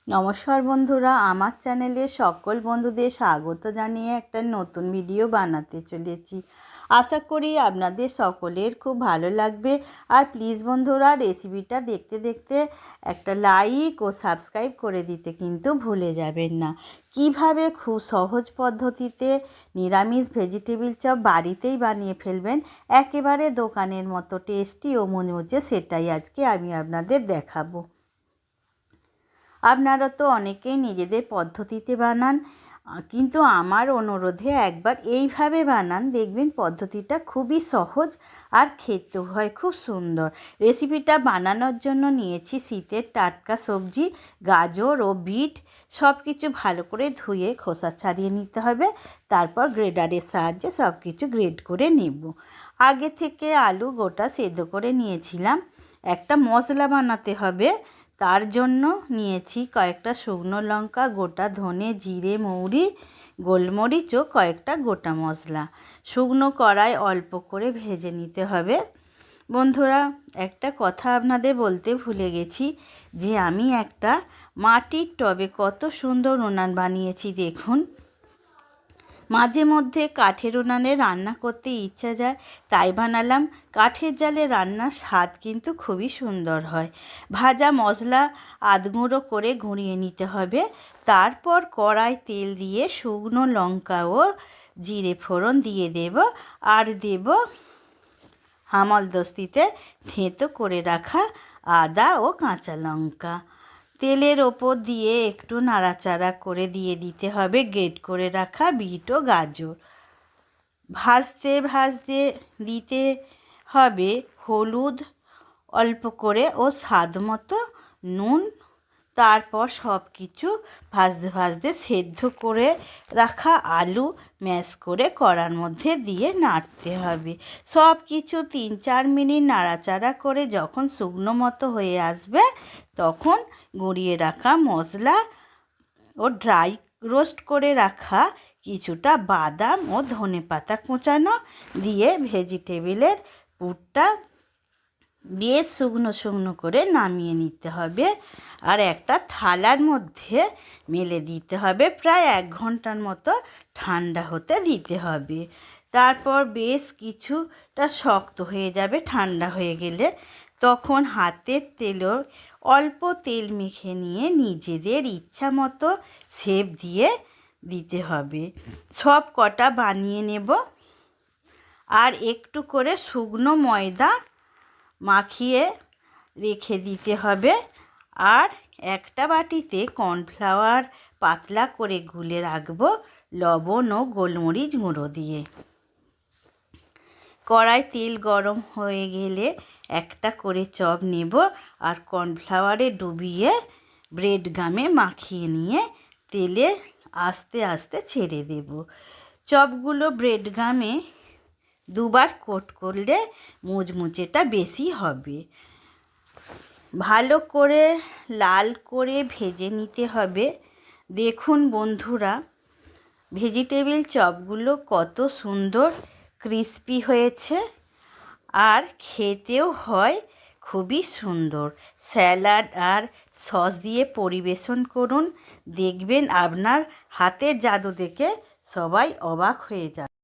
নমস্কার বন্ধুরা, আমার চ্যানেলে সকল বন্ধুদের স্বাগত জানিয়ে একটা নতুন ভিডিও বানাতে চলেছি। আশা করি আপনাদের সকলের খুব ভালো লাগবে। আর প্লিজ বন্ধুরা, রেসিপিটা দেখতে দেখতে একটা লাইক ও সাবস্ক্রাইব করে দিতে কিন্তু ভুলে যাবেন না। কিভাবে খুব সহজ পদ্ধতিতে নিরামিষ ভেজিটেবিল চপ বাড়িতেই বানিয়ে ফেলবেন একেবারে দোকানের মতো টেস্টি ও মুচমুচে, সেটাই আজকে আমি আপনাদের দেখাবো। আপনারা তো অনেকেই নিজেদের পদ্ধতিতে বানান, কিন্তু আমার অনুরোধে একবার এইভাবে বানান, দেখবেন পদ্ধতিটা খুবই সহজ আর খেতে হয় খুব সুন্দর। রেসিপিটা বানানোর জন্য নিয়েছি শীতের টাটকা সবজি, গাজর ও বিট। সব কিছু ভালো করে ধুয়ে খোসা ছাড়িয়ে নিতে হবে। তারপর গ্রেডারের সাহায্যে সব কিছু গ্রেড করে নেব। আগে থেকে আলু গোটা সেদ্ধ করে নিয়েছিলাম। একটা মশলা বানাতে হবে, তার জন্য নিয়েছি কয়েকটা শুকনো লঙ্কা, গোটা ধনে, জিরে, মৌরি, গোলমরিচ ও কয়েকটা গোটা মশলা। শুকনো কড়াই অল্প করে ভেজে নিতে হবে। বন্ধুরা, একটা কথা আপনাদের বলতে ভুলে গেছি যে আমি একটা মাটির টবে কত সুন্দর উনান বানিয়েছি দেখুন। মাঝে মধ্যে কাঠের উনানে রান্না করতে ইচ্ছা যায়, তাই বানালাম। কাঠের জালে রান্নার স্বাদ কিন্তু খুবই সুন্দর হয়। ভাজা মশলা আধগুঁড়ো করে গুঁড়িয়ে নিতে হবে। তারপর কড়াই তেল দিয়ে শুকনো লঙ্কা ও জিরে ফোড়ন দিয়ে দেব, আর দেব হামালদস্তিতে থেঁতো করে রাখা আদা ও কাঁচা লঙ্কা। তেলের ওপর দিয়ে একটু নাড়াচাড়া করে দিয়ে দিতে হবে গ্রেট করে রাখা বিট ও গাজর। ভাজতে ভাজতে দিতে হবে হলুদ অল্প করে ও স্বাদ মতো নুন। তারপর সব কিছু ভাজতে ভাজতে সেদ্ধ করে রাখা আলু ম্যাশ করে কড়ার মধ্যে দিয়ে নাড়তে হবে। সব কিছু 3-4 মিনিট নাড়াচাড়া করে যখন শুকনো মতো হয়ে আসবে, তখন গুঁড়িয়ে রাখা মশলা ও ড্রাই রোস্ট করে রাখা কিছুটা বাদাম ও ধনেপাতা কুচানো দিয়ে ভেজিটেবিলের পুরটা বেশ শুকনো শুকনো করে নামিয়ে নিতে হবে। আর একটা থালার মধ্যে মেলে দিতে হবে। প্রায় 1 ঘন্টার মতো ঠান্ডা হতে দিতে হবে। তারপর বেশ কিছুটা শক্ত হয়ে যাবে ঠান্ডা হয়ে গেলে। তখন হাতের তেলের অল্প তেল মেখে নিয়ে নিজেদের ইচ্ছা মতো শেপ দিয়ে দিতে হবে। সব কটা বানিয়ে নেব। আর একটু করে শুকনো ময়দা মাখিয়ে রেখে দিতে হবে। আর একটা বাটিতে কর্নফ্লাওয়ার পাতলা করে গুলে রাখবো লবণ ও গোলমরিচ গুঁড়ো দিয়ে। কড়াই তেল গরম হয়ে গেলে একটা করে চপ নেব আর কর্নফ্লাওয়ারে ডুবিয়ে ব্রেড গামে মাখিয়ে নিয়ে তেলে আস্তে আস্তে ছেড়ে দেব। চপগুলো ব্রেড গামে দুবার কোট করলে মুচমুচেটা বেশি হবে। ভালো করে লাল করে ভেজে নিতে হবে। দেখুন বন্ধুরা, ভেজিটেবিল চপগুলো কত সুন্দর ক্রিস্পি হয়েছে আর খেতেও হয় খুবই সুন্দর। স্যালাড আর সস দিয়ে পরিবেশন করুন, দেখবেন আপনার হাতের জাদু দেখে সবাই অবাক হয়ে যাবে।